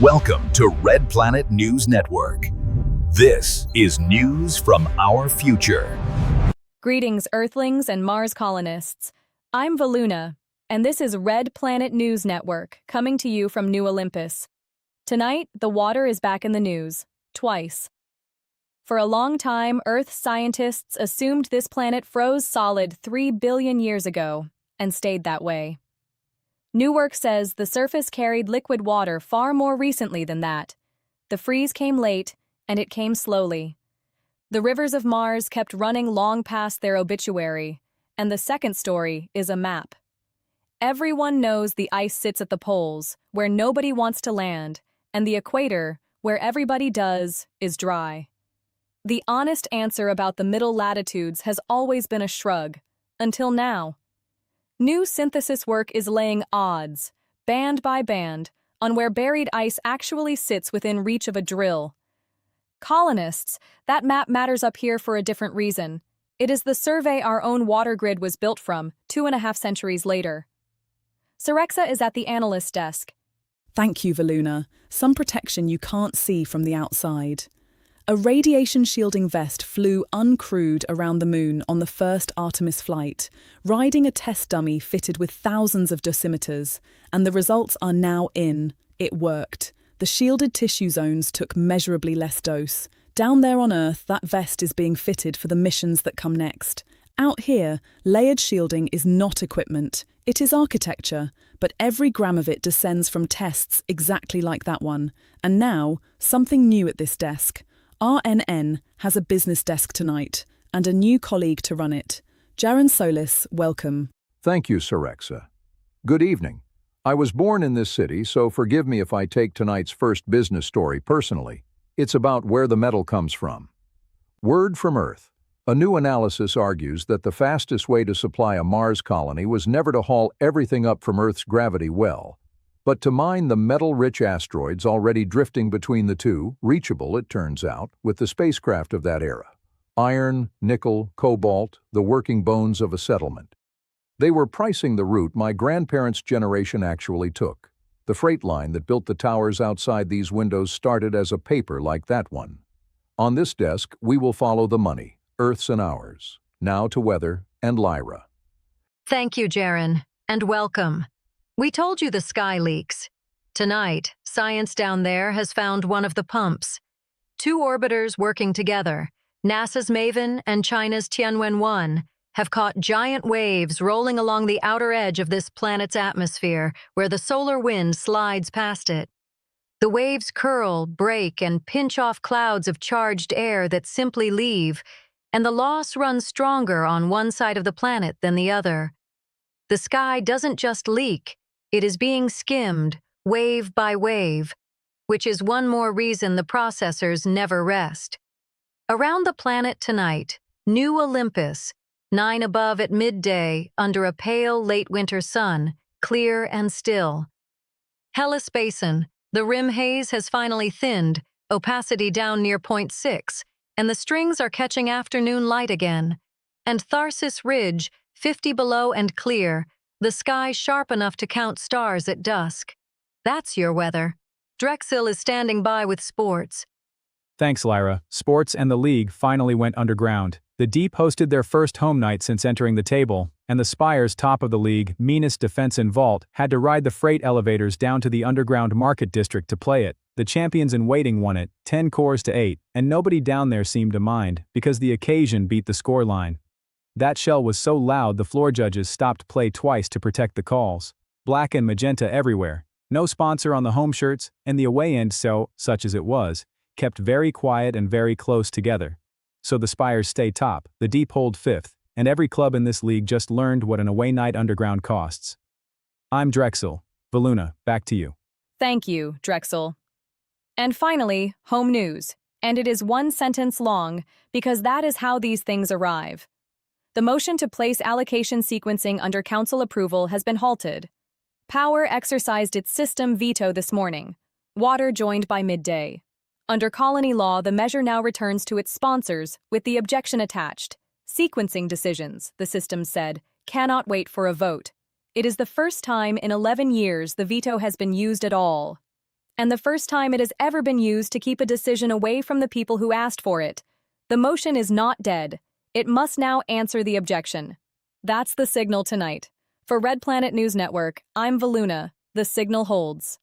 Welcome to RedPlanet News Network. This is news from our future. Greetings, Earthlings and Mars colonists. I'm Veluna, and this is RedPlanet News Network, coming to you from New Olympus. Tonight, the water is back in the news, twice. For a long time, Earth scientists assumed this planet froze solid 3 billion years ago, and stayed that way. New work says the surface carried liquid water far more recently than that. The freeze came late, and it came slowly. The rivers of Mars kept running long past their obituary, and the second story is a map. Everyone knows the ice sits at the poles, where nobody wants to land, and the equator, where everybody does, is dry. The honest answer about the middle latitudes has always been a shrug, until now. New synthesis work is laying odds, band by band, on where buried ice actually sits within reach of a drill. Colonists, that map matters up here for a different reason. It is the survey our own water grid was built from, 2.5 centuries later. Serexa is at the analyst desk. Thank you, Veluna. Some protection you can't see from the outside. A radiation-shielding vest flew uncrewed around the moon on the first Artemis flight, riding a test dummy fitted with thousands of dosimeters, and the results are now in. It worked. The shielded tissue zones took measurably less dose. Down there on Earth, that vest is being fitted for the missions that come next. Out here, layered shielding is not equipment, it is architecture, but every gram of it descends from tests exactly like that one. And now, something new at this desk. RNN has a business desk tonight, and a new colleague to run it. Jaren Solis, welcome. Thank you, Serexa. Good evening. I was born in this city, so forgive me if I take tonight's first business story personally. It's about where the metal comes from. Word from Earth. A new analysis argues that the fastest way to supply a Mars colony was never to haul everything up from Earth's gravity well, but to mine the metal-rich asteroids already drifting between the two, reachable, it turns out, with the spacecraft of that era. Iron, nickel, cobalt, the working bones of a settlement. They were pricing the route my grandparents' generation actually took. The freight line that built the towers outside these windows started as a paper like that one. On this desk, we will follow the money, Earth's and ours. Now to weather and Lyra. Thank you, Jaren, and welcome. We told you the sky leaks. Tonight, science down there has found one of the pumps. 2 orbiters working together, NASA's MAVEN and China's Tianwen-1, have caught giant waves rolling along the outer edge of this planet's atmosphere, where the solar wind slides past it. The waves curl, break, and pinch off clouds of charged air that simply leave, and the loss runs stronger on one side of the planet than the other. The sky doesn't just leak, it is being skimmed, wave by wave, which is one more reason the processors never rest. Around the planet tonight, New Olympus, 9 above at midday under a pale late winter sun, clear and still. Hellas Basin, the rim haze has finally thinned, opacity down near 0.6, and the strings are catching afternoon light again. And Tharsis Ridge, 50 below and clear, the sky sharp enough to count stars at dusk. That's your weather. Drexil is standing by with sports. Thanks, Lyra. Sports and the League finally went underground. The Deep hosted their first home night since entering the table, and the Spires, top of the league, meanest defense in vault, had to ride the freight elevators down to the underground market district to play it. The champions in waiting won it, 10 cores to 8, and nobody down there seemed to mind, because the occasion beat the scoreline. That shell was so loud the floor judges stopped play twice to protect the calls. Black and magenta everywhere. No sponsor on the home shirts, and the away end, such as it was, kept very quiet and very close together. So the Spires stay top, the Deep hold 5th, and every club in this league just learned what an away night underground costs. I'm Drexil. Veluna, back to you. Thank you, Drexil. And finally, home news. And it is 1 sentence long, because that is how these things arrive. The motion to place allocation sequencing under council approval has been halted. Power exercised its system veto this morning. Water joined by midday. Under colony law, the measure now returns to its sponsors, with the objection attached. Sequencing decisions, the system said, cannot wait for a vote. It is the first time in 11 years the veto has been used at all. and the first time it has ever been used to keep a decision away from the people who asked for it. The motion is not dead. It must now answer the objection. That's the signal tonight. For Red Planet News Network, I'm Veluna. The signal holds.